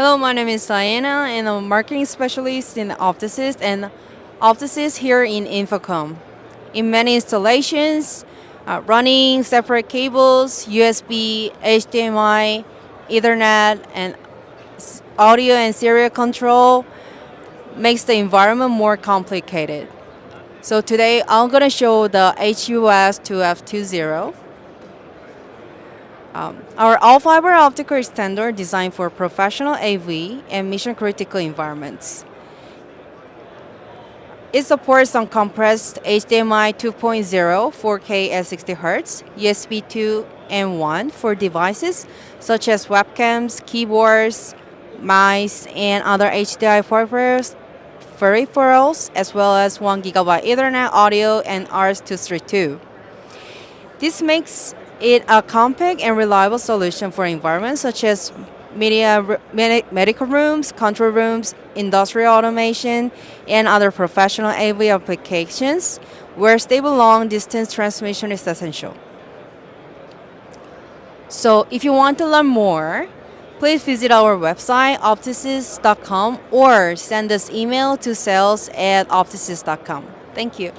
Hello, my name is Diana, and I'm a marketing specialist in Opticis and Opticis here in InfoComm. In many installations, running separate cables, USB, HDMI, Ethernet, and audio and serial control makes the environment more complicated. So today I'm going to show the HUX-2F20. Our all-fiber optical extender designed for professional AV and mission-critical environments. It supports some compressed HDMI 2.0 4K at 60 Hz, USB 2 and 1 for devices such as webcams, keyboards, mice, and other HDI peripherals, as well as 1 GB Ethernet audio and RS-232. This makes it a compact and reliable solution for environments such as medical rooms, control rooms, industrial automation, and other professional AV applications where stable long-distance transmission is essential. So if you want to learn more, please visit our website, opticis.com, or send us email to sales@opticis.com. Thank you.